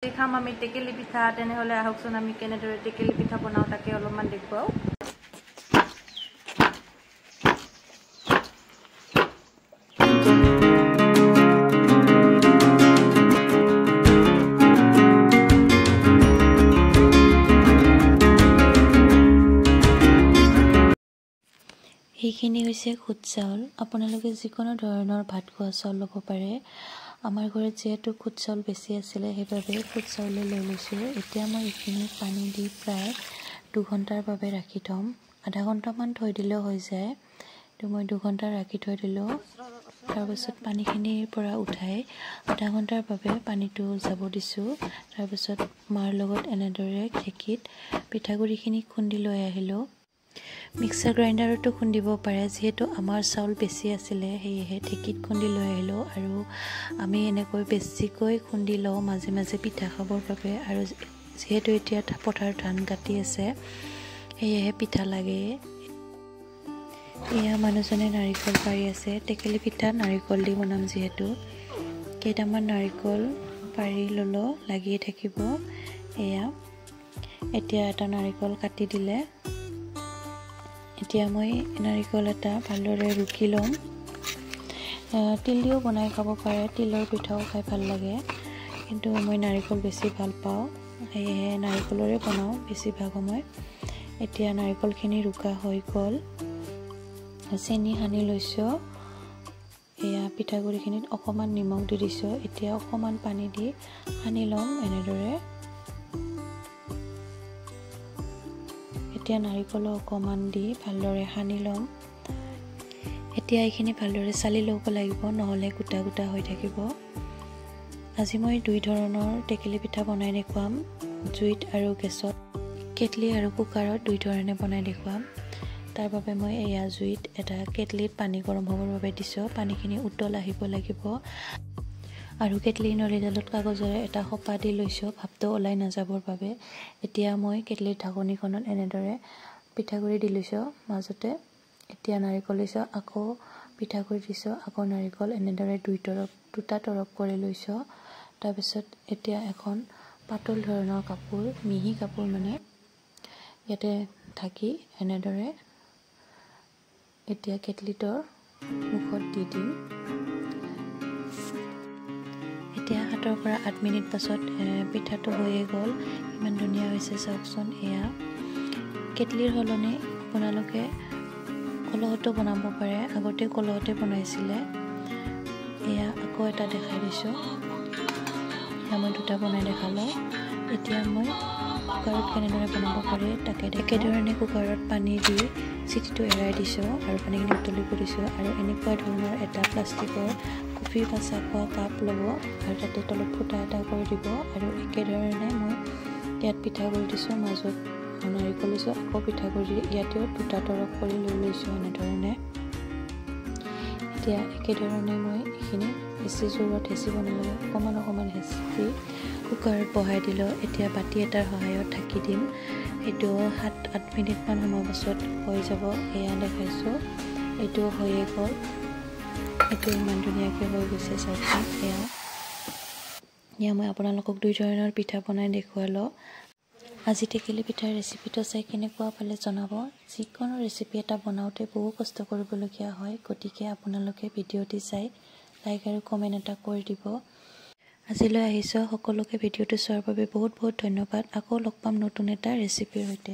খাম আমি টেকেলি পিঠা তেনেহলে আহকচোন আমি কেনেদৰে টেকেলি পিঠা বনাও তাকে অলপমান দেখুৱাও এইখিনি হৈছে খুদ চাউল আপোনালোকে যিকোনো ধৰণৰ ভাত খোৱা চাউল ল'ব পাৰে আমাৰ ঘৰত যেহেতু খুদ চাউল বেছি আছিল সেইবাবে খুদ চাউল লৈ লৈছোঁ এতিয়া মই এইখিনি পানী দি প্ৰায় 2 ঘণ্টাৰ বাবে ৰাখি থম আধা ঘণ্টামান থৈ দিলেও হৈ যায় তো মই 2 ঘণ্টা ৰাখি থৈ দিলোঁ তাৰ পিছত পানীখিনিৰ পৰা উঠাই আধা ঘণ্টাৰ বাবে পানীটো যাব দিছোঁ তাৰ পিছত মাৰ লগত এনেদৰে ঢেঁকীত পিঠাগুৰিখিনি খুন্দি লৈ আহিলোঁ মিক্সাৰ গ্ৰাইণ্ডাৰতো খুন্দিব পাৰে যেহেতু আমাৰ চাউল বেছি আছিল সেয়েহে ঢেঁকীত খুন্দি লৈ আহিলোঁ আৰু আমি এনেকৈ বেছিকৈ খুন্দি লওঁ মাজে মাজে পিঠা খাবৰ বাবে আৰু যেহেতু এতিয়া পথাৰ ধান কাটি আছে সেয়েহে পিঠা লাগে এয়া মানুহজনে নাৰিকল পাৰি আছে টেকেলি পিঠা নাৰিকল দি বনাম যেহেতু কেইটামান নাৰিকল পাৰি ললো লাগিয়ে থাকিব এয়া এতিয়া এটা নাৰিকল কাটি দিলে এতিয়া মই নাৰিকল এটা ভালদৰে ৰুকি লম তিল দিও বনাই খাব পাৰে তিলৰ পিঠাও খাই ভাল লাগে কিন্তু মই নাৰিকল বেছি ভাল পাওঁ সেয়ে নাৰিকলৰে বনাও বেছিভাগ সময় এতিয়া নাৰিকলখিনি ৰুকা হৈ গ'ল চেনি সানি লৈছোঁ এয়া পিঠাগুৰিখিনিত অকণমান নিমখ দি দিছোঁ এতিয়া অকণমান পানী দি সানি ল'ম এনেদৰে এতিয়া নাৰিকল অকণমান দি ভালদৰে সানি ল'ম এতিয়া এইখিনি ভালদৰে চালি ল'ব লাগিব নহ'লে গোটা গোটা হৈ থাকিব আজি মই 2 ধৰণৰ টেকেলি পিঠা বনাই দেখুৱাম জুইত আৰু গেছত কেটলি আৰু কুকাৰত 2 ধৰণে বনাই দেখুৱাম তাৰ বাবে মই এয়া জুইত এটা কেটলিত পানী গৰম হ'বৰ বাবে দিছোঁ পানীখিনি উতল আহিব লাগিব আৰু কেটলি নলিডালত কাগজৰে এটা খোপা দি লৈছোঁ ভাপটো ওলাই নাযাবৰ বাবে এতিয়া মই কেটলিৰ ঢাকনিখনত এনেদৰে পিঠাগুৰি দি লৈছোঁ মাজতে এতিয়া নাৰিকল লৈছোঁ আকৌ পিঠাগুৰি দিছোঁ আকৌ নাৰিকল এনেদৰে দুটা তৰপ কৰি লৈছোঁ তাৰপিছত এতিয়া এখন পাতল ধৰণৰ কাপোৰ মিহি কাপোৰ মানে ইয়াতে ঢাকি এনেদৰে এতিয়া কেটলিটোৰ মুখত দি দিম এতিয়া 7 পৰা 8 মিনিট পাছত পিঠাটো হৈয়ে গ'ল ইমান ধুনীয়া হৈছে চাওকচোন এয়া কেটলিৰ হলনে আপোনালোকে কলহতো বনাব পাৰে আগতে কলহতে বনাইছিলে এয়া আকৌ এটা দেখাই দিছোঁ মই 2টা বনাই দেখালোঁ এতিয়া মই কুকাৰত কেনেদৰে বনাব পাৰে তাকে একেধৰণে কুকাৰত পানী দি চিটিটো এৰাই দিছোঁ আৰু পানীখিনি উতলিব দিছোঁ আৰু এনেকুৱা ধৰণৰ এটা প্লাষ্টিকৰ কফি বা চাহ খোৱা কাপ ল'ব আৰু তাতে তলত ফুটা এটা কৰি দিব আৰু একেধৰণে মই ইয়াত পিঠাগুৰি দিছোঁ মাজত নাৰিকল লৈছোঁ আকৌ পিঠাগুৰি ইয়াতেও 2টা তৰপ কৰি লৈ লৈছোঁ এনেধৰণে এতিয়া একেধৰণে মই এইখিনি বেছি জোৰত হেঁচিব নালাগে অকণমান হেঁচি কুকাৰত বহাই দিলোঁ এতিয়া বাতি এটাৰ সহায়ত ঢাকি দিম এইটো 7-8 মিনিটমান সময় পাছত হৈ যাব এয়া দেখাইছোঁ এইটো হৈয়ে গ'ল এইটো ইমান ধুনীয়াকৈ হৈ গৈছে চাওকচোন এয়া মই আপোনালোকক 2 ধৰণৰ পিঠা বনাই দেখুৱালোঁ আজি টেকেলি পিঠাৰ ৰেচিপিটো চাই কেনেকুৱা পালে জনাব যিকোনো ৰেচিপি এটা বনাওঁতে বহু কষ্ট কৰিবলগীয়া হয় গতিকে আপোনালোকে ভিডিঅ'টি চাই লাইক আৰু কমেণ্ট এটা কৰি দিব আজিলৈ আহিছোঁ সকলোকে ভিডিঅ'টো চোৱাৰ বাবে বহুত ধন্যবাদ আকৌ লগ পাম নতুন এটা ৰেচিপিৰ সৈতে